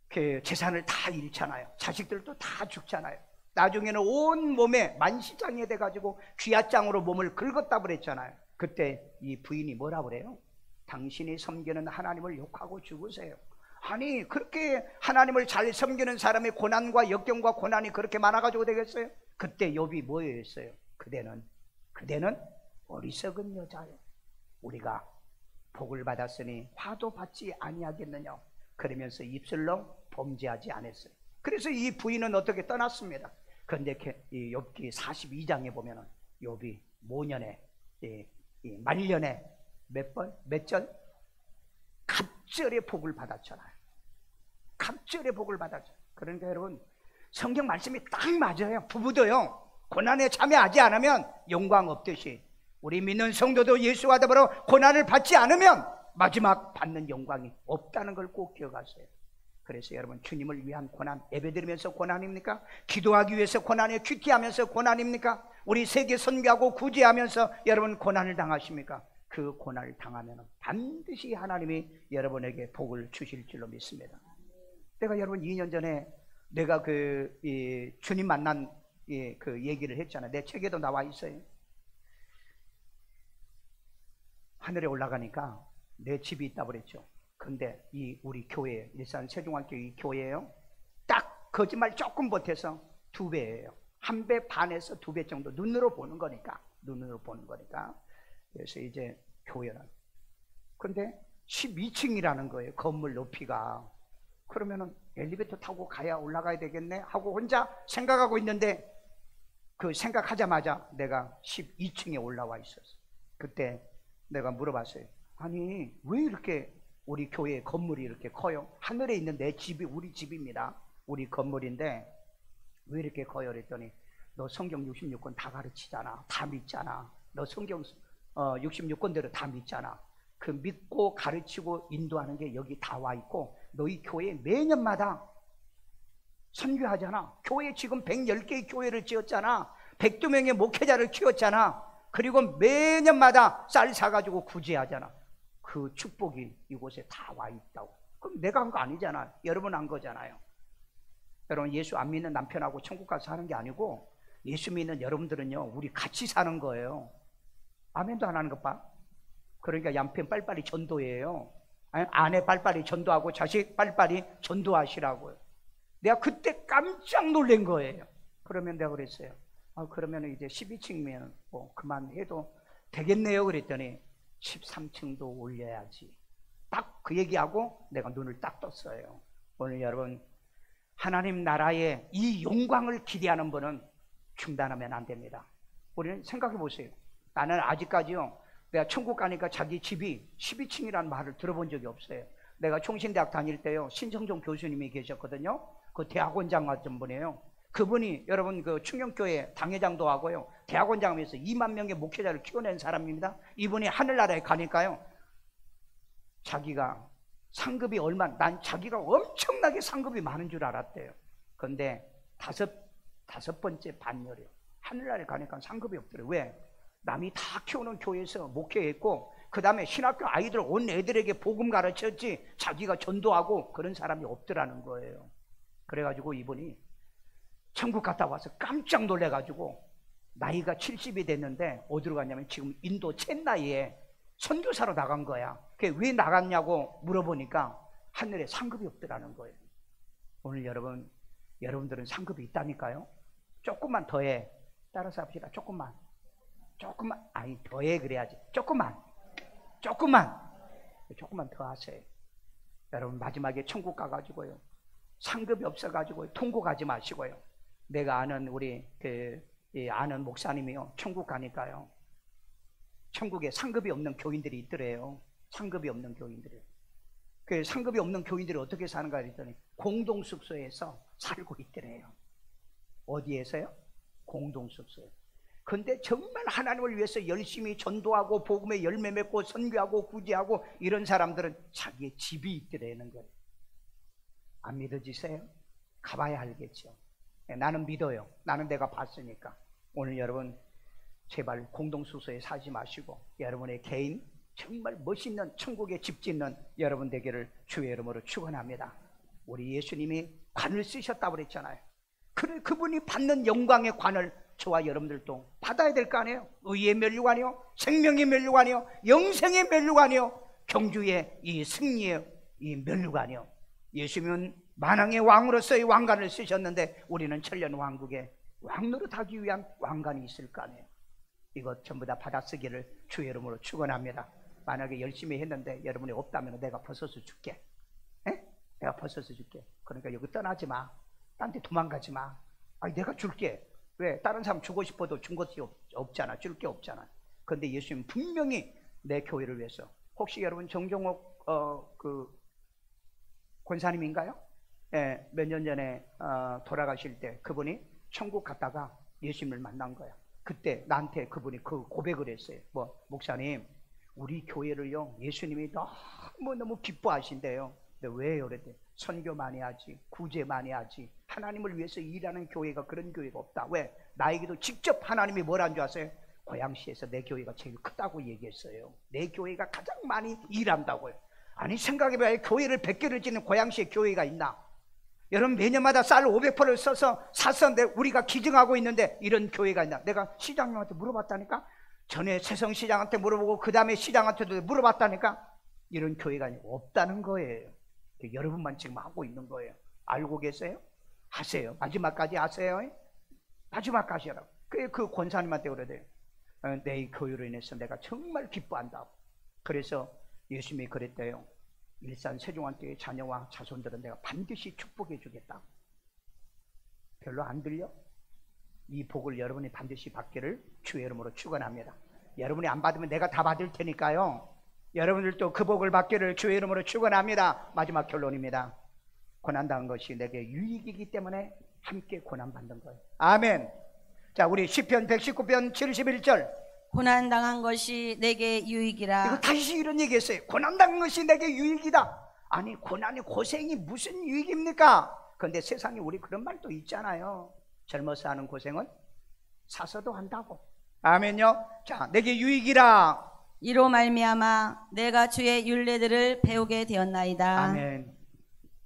그 재산을 다 잃잖아요. 자식들도 다 죽잖아요. 나중에는 온 몸에 만시장이 돼가지고 귀앗장으로 몸을 긁었다고 그랬잖아요. 그때 이 부인이 뭐라 그래요? 당신이 섬기는 하나님을 욕하고 죽으세요. 아니, 그렇게 하나님을 잘 섬기는 사람의 고난과 역경과 고난이 그렇게 많아가지고 되겠어요? 그때 욥이 뭐였어요? 그대는 어리석은 여자예요. 우리가 복을 받았으니 화도 받지 아니하겠느냐. 그러면서 입술로 범죄하지 않았어요. 그래서 이 부인은 어떻게 떠났습니다. 그런데 이 욥기 42장에 보면은 욥이 모년에 이 말년에 몇 절? 갑절의 복을 받았잖아요. 갑절의 복을 받았죠. 그러니까 여러분, 성경 말씀이 딱 맞아요. 부부도요, 고난에 참여하지 않으면 영광 없듯이 우리 믿는 성도도 예수와 더불어 고난을 받지 않으면 마지막 받는 영광이 없다는 걸 꼭 기억하세요. 그래서 여러분, 주님을 위한 고난, 예배드리면서 고난입니까? 기도하기 위해서 고난에 큐티하면서 고난입니까? 우리 세계 선교하고 구제하면서 여러분 고난을 당하십니까? 그 고난을 당하면 반드시 하나님이 여러분에게 복을 주실 줄로 믿습니다. 내가 여러분 2년 전에 내가 주님 만난 그 얘기를 했잖아요. 내 책에도 나와 있어요. 하늘에 올라가니까 내 집이 있다고 그랬죠. 근데 우리 교회, 일산 세종학교 교회예요. 딱 거짓말 조금 보태서 2배예요. 1배 반에서 2배 정도 눈으로 보는 거니까. 그래서 이제 교회는. 근데 12층이라는 거예요. 건물 높이가. 그러면은 엘리베이터 타고 가야 올라가야 되겠네 하고 혼자 생각하고 있는데 그 생각하자마자 내가 12층에 올라와 있었어. 그때 내가 물어봤어요. 아니, 왜 이렇게 우리 교회 건물이 이렇게 커요? 하늘에 있는 내 집이 우리 집입니다. 우리 건물인데 왜 이렇게 커요? 그랬더니 너 성경 66권 다 가르치잖아. 다 믿잖아. 너 성경 66권대로 다 믿잖아. 그 믿고 가르치고 인도하는 게 여기 다 와 있고 너희 교회 매년마다 선교하잖아. 교회 지금 110개의 교회를 지었잖아. 102명의 목회자를 키웠잖아. 그리고 매년마다 쌀 사가지고 구제하잖아. 그 축복이 이곳에 다 와 있다고. 그럼 내가 한 거 아니잖아. 여러분 한 거잖아요. 여러분, 예수 안 믿는 남편하고 천국 가서 사는 게 아니고 예수 믿는 여러분들은요, 우리 같이 사는 거예요. 아멘도 안 하는 것 봐. 그러니까 남편 빨리빨리 전도해요. 아내 빨리빨리 전도하고 자식 빨리빨리 전도하시라고요. 내가 그때 깜짝 놀란 거예요. 그러면 내가 그랬어요. 그러면 이제 12층이면 뭐 그만해도 되겠네요. 그랬더니 13층도 올려야지. 딱 그 얘기하고 내가 눈을 딱 떴어요. 오늘 여러분, 하나님 나라의 이 영광을 기대하는 분은 중단하면 안 됩니다. 우리는 생각해 보세요. 나는 아직까지요, 내가 천국 가니까 자기 집이 12층이라는 말을 들어본 적이 없어요. 내가 총신대학 다닐 때요, 신성종 교수님이 계셨거든요. 그 대학원장 같은 분이에요. 그분이 여러분 그 충영교회 당회장도 하고요, 대학원장 하면서 2만 명의 목회자를 키워낸 사람입니다. 이분이 하늘나라에 가니까요, 자기가 상급이 난 자기가 엄청나게 상급이 많은 줄 알았대요. 그런데 다섯 번째 반열이에요. 하늘나라에 가니까 상급이 없더래요. 왜? 남이 다 키우는 교회에서 목회했고, 그 다음에 신학교 아이들 온 애들에게 복음 가르쳤지 자기가 전도하고 그런 사람이 없더라는 거예요. 그래가지고 이분이 천국 갔다 와서 깜짝 놀래가지고 나이가 70이 됐는데 어디로 갔냐면 지금 인도 첸나이에 선교사로 나간 거야. 그게 왜 나갔냐고 물어보니까 하늘에 상급이 없더라는 거예요. 오늘 여러분들은 상급이 있다니까요. 조금만 더해. 따라서 합시다. 조금만. 아니 더해 그래야지. 조금만 더 하세요. 여러분, 마지막에 천국 가가지고요, 상급이 없어가지고 통곡하지 마시고요. 내가 아는 아는 목사님이요, 천국 가니까요, 천국에 상급이 없는 교인들이 있더래요. 상급이 없는 교인들이. 그 상급이 없는 교인들이 어떻게 사는가 했더니 공동숙소에서 살고 있더래요. 어디에서요? 공동숙소에. 근데 정말 하나님을 위해서 열심히 전도하고 복음의 열매 맺고 선교하고 구제하고 이런 사람들은 자기의 집이 있더라는 거예요. 안 믿어지세요? 가봐야 알겠죠. 나는 믿어요. 나는 내가 봤으니까. 오늘 여러분, 제발 공동숙소에 사지 마시고 여러분의 개인 정말 멋있는 천국의 집 짓는 여러분 되기를 주의 이름으로 축원합니다. 우리 예수님이 관을 쓰셨다고 그랬잖아요. 그분이 받는 영광의 관을 저와 여러분들도 받아야 될 거 아니에요. 의의 면류관이요, 생명의 면류관이요, 영생의 면류관이요, 경주의 이 승리의 이 면류관이요. 예수님은 만왕의 왕으로서의 왕관을 쓰셨는데 우리는 천년 왕국의 왕노릇하기 위한 왕관이 있을 거 아니에요. 이것 전부 다 받아쓰기를 주의 이름으로 축원합니다. 만약에 열심히 했는데 여러분이 없다면 내가 벗어서 줄게. 에? 내가 벗어서 줄게. 그러니까 여기 떠나지 마. 딴 데 도망가지 마. 아니 내가 줄게. 왜? 다른 사람 주고 싶어도 준 것이 없잖아. 줄 게 없잖아. 그런데 예수님 분명히 내 교회를 위해서. 혹시 여러분 정종옥 그 권사님인가요? 예, 몇 년 전에 돌아가실 때 그분이 천국 갔다가 예수님을 만난 거야. 그때 나한테 그분이 그 고백을 했어요. 뭐 목사님 우리 교회를요 예수님이 너무너무 기뻐하신대요. 근데 왜요? 그랬더니 선교 많이 하지, 구제 많이 하지, 하나님을 위해서 일하는 교회가 그런 교회가 없다. 왜? 나에게도 직접 하나님이 뭐라는 줄 아세요? 고양시에서 내 교회가 제일 크다고 얘기했어요. 내 교회가 가장 많이 일한다고요. 아니 생각해봐야 교회를 100개를 짓는 고양시에 교회가 있나? 여러분 매년마다 쌀 500포를 써서 샀었는데 우리가 기증하고 있는데 이런 교회가 있나? 내가 시장님한테 물어봤다니까. 전에 세성시장한테 물어보고 그 다음에 시장한테도 물어봤다니까. 이런 교회가 없다는 거예요. 여러분만 지금 하고 있는 거예요. 알고 계세요? 하세요. 마지막까지 하세요. 마지막까지 하라고. 그 권사님한테 그러대요. 내 교회로 인해서 내가 정말 기뻐한다. 그래서 예수님이 그랬대요. 일산 세종환교회 자녀와 자손들은 내가 반드시 축복해 주겠다. 별로 안 들려? 이 복을 여러분이 반드시 받기를 주의 이름으로 축원합니다. 여러분이 안 받으면 내가 다 받을 테니까요. 여러분들도 그 복을 받기를 주의 이름으로 축원합니다. 마지막 결론입니다. 고난당한 것이 내게 유익이기 때문에 함께 고난받는 거예요. 아멘. 자, 우리 시편 119편 71절. 고난당한 것이 내게 유익이라. 이거 다시 이런 얘기했어요. 고난당한 것이 내게 유익이다. 아니 고난이 고생이 무슨 유익입니까? 그런데 세상에 우리 그런 말도 있잖아요. 젊어서 하는 고생은 사서도 한다고. 아멘요. 자, 내게 유익이라. 이로 말미암아 내가 주의 율례들을 배우게 되었나이다. 아멘.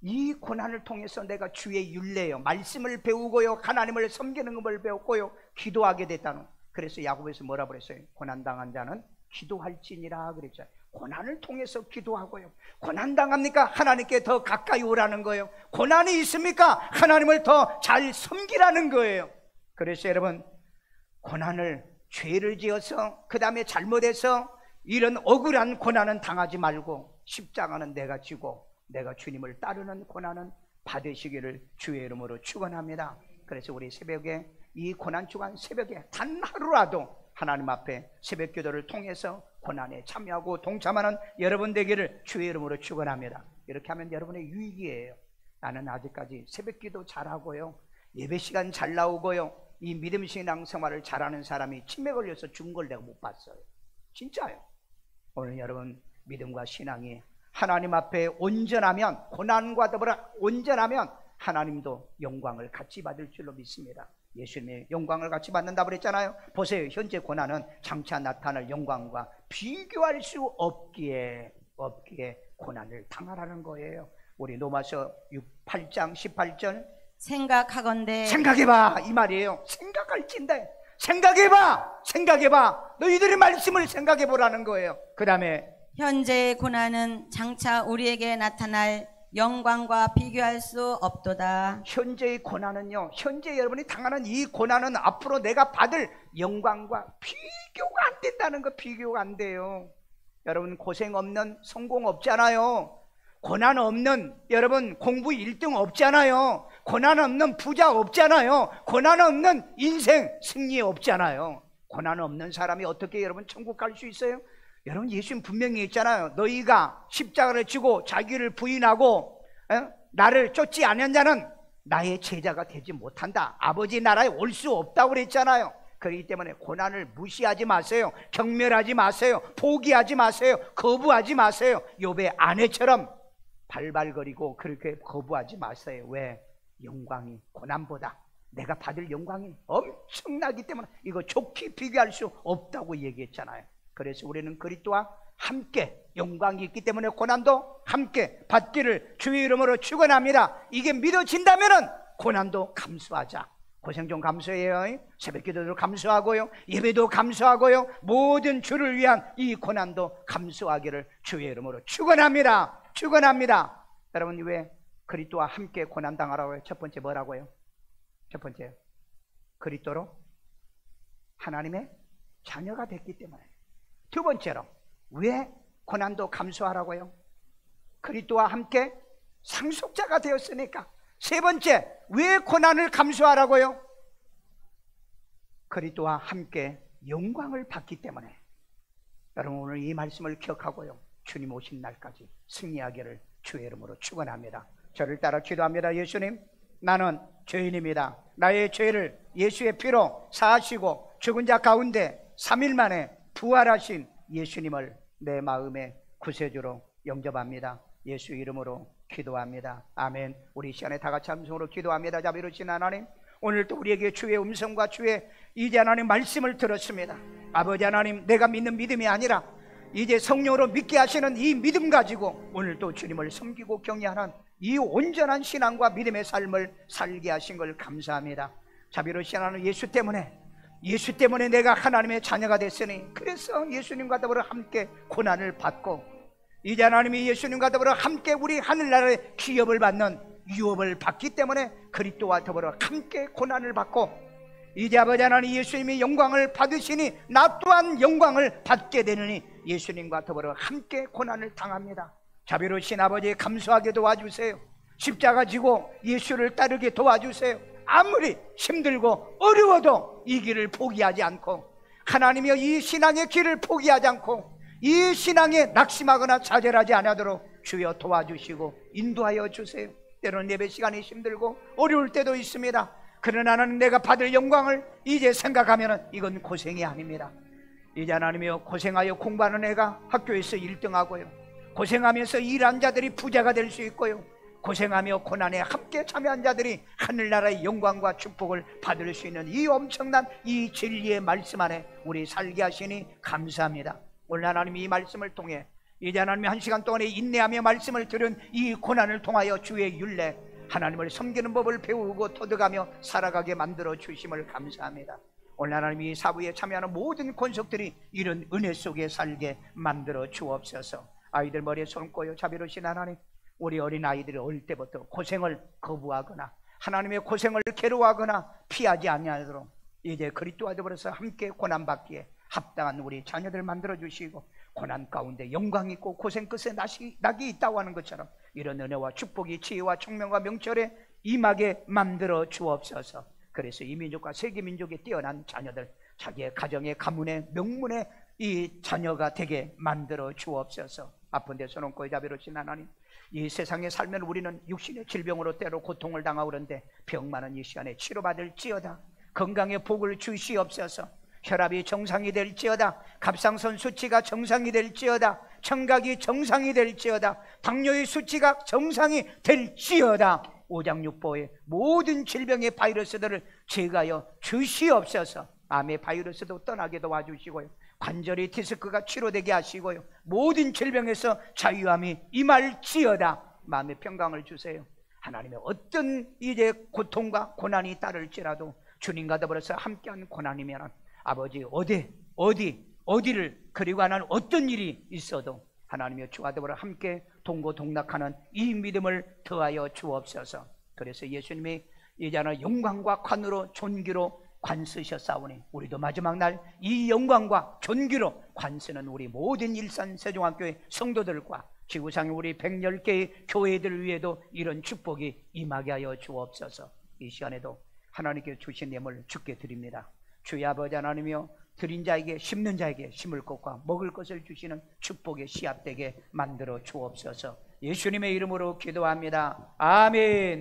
이 고난을 통해서 내가 주의 율례요 말씀을 배우고요 하나님을 섬기는 것을 배웠고요 기도하게 됐다는. 그래서 야고보에서 뭐라 그랬어요? 고난당한 자는 기도할지니라 그랬죠. 고난을 통해서 기도하고요. 고난당합니까? 하나님께 더 가까이 오라는 거예요. 고난이 있습니까? 하나님을 더 잘 섬기라는 거예요. 그래서 여러분 고난을 죄를 지어서 그 다음에 잘못해서 이런 억울한 고난은 당하지 말고 십자가는 내가 지고 내가 주님을 따르는 고난은 받으시기를 주의 이름으로 축원합니다. 그래서 우리 새벽에 이 고난 주간 새벽에 단 하루라도 하나님 앞에 새벽 기도를 통해서 고난에 참여하고 동참하는 여러분 되기를 주의 이름으로 축원합니다. 이렇게 하면 여러분의 유익이에요. 나는 아직까지 새벽 기도 잘하고요 예배 시간 잘 나오고요 이 믿음 신앙 생활을 잘하는 사람이 치매 걸려서 죽은 걸 내가 못 봤어요. 진짜요. 오늘 여러분 믿음과 신앙이 하나님 앞에 온전하면 고난과 더불어 온전하면 하나님도 영광을 같이 받을 줄로 믿습니다. 예수님이 영광을 같이 받는다고 그랬잖아요. 보세요. 현재 고난은 장차 나타날 영광과 비교할 수 없기에 고난을 당하라는 거예요. 우리 로마서 8장 18절 생각하건대 생각해봐 이 말이에요. 생각할진데 생각해봐 너희들의 말씀을 생각해보라는 거예요. 그 다음에 현재의 고난은 장차 우리에게 나타날 영광과 비교할 수 없도다. 현재의 고난은요 현재 여러분이 당하는 이 고난은 앞으로 내가 받을 영광과 비교가 안 된다는 거. 비교가 안 돼요. 여러분 고생 없는 성공 없잖아요. 고난 없는 여러분 공부 1등 없잖아요. 고난 없는 부자 없잖아요. 고난 없는 인생 승리 없잖아요. 고난 없는 사람이 어떻게 여러분 천국 갈 수 있어요? 여러분 예수님 분명히 했잖아요. 너희가 십자가를 지고 자기를 부인하고 나를 쫓지 않은 자는 나의 제자가 되지 못한다. 아버지 나라에 올 수 없다고 그랬잖아요. 그렇기 때문에 고난을 무시하지 마세요. 경멸하지 마세요. 포기하지 마세요. 거부하지 마세요. 욥의 아내처럼 발발거리고 그렇게 거부하지 마세요. 왜? 영광이 고난보다 내가 받을 영광이 엄청나기 때문에 이거 좋게 비교할 수 없다고 얘기했잖아요. 그래서 우리는 그리스도와 함께 영광이 있기 때문에 고난도 함께 받기를 주의 이름으로 축원합니다. 이게 믿어진다면 고난도 감수하자. 고생 좀 감수해요. 새벽 기도도 감수하고요 예배도 감수하고요 모든 주를 위한 이 고난도 감수하기를 주의 이름으로 축원합니다. 축원합니다. 여러분 왜 그리스도와 함께 고난당하라고 해요? 첫 번째 뭐라고요? 첫 번째 그리스도로 하나님의 자녀가 됐기 때문에. 두 번째로 왜 고난도 감수하라고요. 그리스도와 함께 상속자가 되었으니까. 세 번째, 왜 고난을 감수하라고요? 그리스도와 함께 영광을 받기 때문에. 여러분, 오늘 이 말씀을 기억하고요, 주님 오신 날까지 승리하기를 주의 이름으로 축원합니다. 저를 따라 기도합니다. 예수님, 나는 죄인입니다. 나의 죄를 예수의 피로 사하시고 죽은 자 가운데 3일 만에 부활하신 예수님을 내 마음의 구세주로 영접합니다. 예수 이름으로 기도합니다. 아멘. 우리 이 시간에 다 같이 함성으로 기도합니다. 자비로우신 하나님, 오늘도 우리에게 주의 음성과 주의 이제 하나님 말씀을 들었습니다. 아버지 하나님, 내가 믿는 믿음이 아니라 이제 성령으로 믿게 하시는 이 믿음 가지고 오늘도 주님을 섬기고 경외하는 이 온전한 신앙과 믿음의 삶을 살게 하신 걸 감사합니다. 자비로우신 하나님, 예수 때문에 내가 하나님의 자녀가 됐으니, 그래서 예수님과 더불어 함께 고난을 받고, 이제 하나님이 예수님과 더불어 함께 우리 하늘나라의 기업을 받는 유업을 받기 때문에 그리스도와 더불어 함께 고난을 받고, 이제 아버지 하나님 예수님이 영광을 받으시니 나 또한 영광을 받게 되느니 예수님과 더불어 함께 고난을 당합니다. 자비로우신 아버지, 감수하게 도와주세요. 십자가 지고 예수를 따르게 도와주세요. 아무리 힘들고 어려워도 이 길을 포기하지 않고, 하나님이여 이 신앙의 길을 포기하지 않고 이 신앙에 낙심하거나 좌절하지 않도록 주여 도와주시고 인도하여 주세요. 때로는 예배 시간이 힘들고 어려울 때도 있습니다. 그러나 나는 내가 받을 영광을 이제 생각하면 이건 고생이 아닙니다. 이제 하나님이여, 고생하여 공부하는 애가 학교에서 1등하고요, 고생하면서 일한 자들이 부자가 될 수 있고요, 고생하며 고난에 함께 참여한 자들이 하늘나라의 영광과 축복을 받을 수 있는 이 엄청난 이 진리의 말씀 안에 우리 살게 하시니 감사합니다. 오늘 하나님이 이 말씀을 통해 이제 하나님이 1시간 동안에 인내하며 말씀을 들은 이 고난을 통하여 주의 율례, 하나님을 섬기는 법을 배우고 터득하며 살아가게 만들어 주심을 감사합니다. 오늘 하나님이 사부에 참여하는 모든 권속들이 이런 은혜 속에 살게 만들어 주옵소서. 아이들 머리에 손 얹고요, 자비로우신 하나님, 우리 어린 아이들이 어릴 때부터 고생을 거부하거나 하나님의 고생을 괴로워하거나 피하지 아니하도록 이제 그리스도와 더불어서 함께 고난받기에 합당한 우리 자녀들 만들어 주시고, 고난 가운데 영광이 있고 고생 끝에 낙이 있다고 하는 것처럼 이런 은혜와 축복이 지혜와 총명과 명철에 임하게 만들어 주옵소서. 그래서 이 민족과 세계 민족에 뛰어난 자녀들, 자기의 가정의 가문의 명문의 이 자녀가 되게 만들어 주옵소서. 아픈 데 손 얹고 자비로우신 하나님, 이 세상에 살면 우리는 육신의 질병으로 때로 고통을 당하고 그런데 병 많은 이 시간에 치료받을지어다. 건강의 복을 주시옵소서. 혈압이 정상이 될지어다. 갑상선 수치가 정상이 될지어다. 청각이 정상이 될지어다. 당뇨의 수치가 정상이 될지어다. 오장육부의 모든 질병의 바이러스들을 제거하여 주시옵소서. 암의 바이러스도 떠나게 도와주시고요, 관절의 디스크가 치료되게 하시고요, 모든 질병에서 자유함이 임할지어다. 마음의 평강을 주세요. 하나님의 어떤 이제 고통과 고난이 따를지라도 주님과 더불어서 함께하는 고난이면 아버지 어디를 그리고 하나는 어떤 일이 있어도 하나님의 주와 더불어 함께 동고동락하는 이 믿음을 더하여 주옵소서. 그래서 예수님이 이제 하나 영광과 관으로 존귀로 관 쓰셨사오니 우리도 마지막 날 이 영광과 존귀로 관 쓰는 우리 모든 일산 세종학교의 성도들과 지구상의 우리 110개의 교회들 위에도 이런 축복이 임하게 하여 주옵소서. 이 시간에도 하나님께 주신 예물 주께 드립니다. 주의 아버지 하나님이여, 드린 자에게 심는 자에게 심을 것과 먹을 것을 주시는 축복의 씨앗되게 만들어 주옵소서. 예수님의 이름으로 기도합니다. 아멘.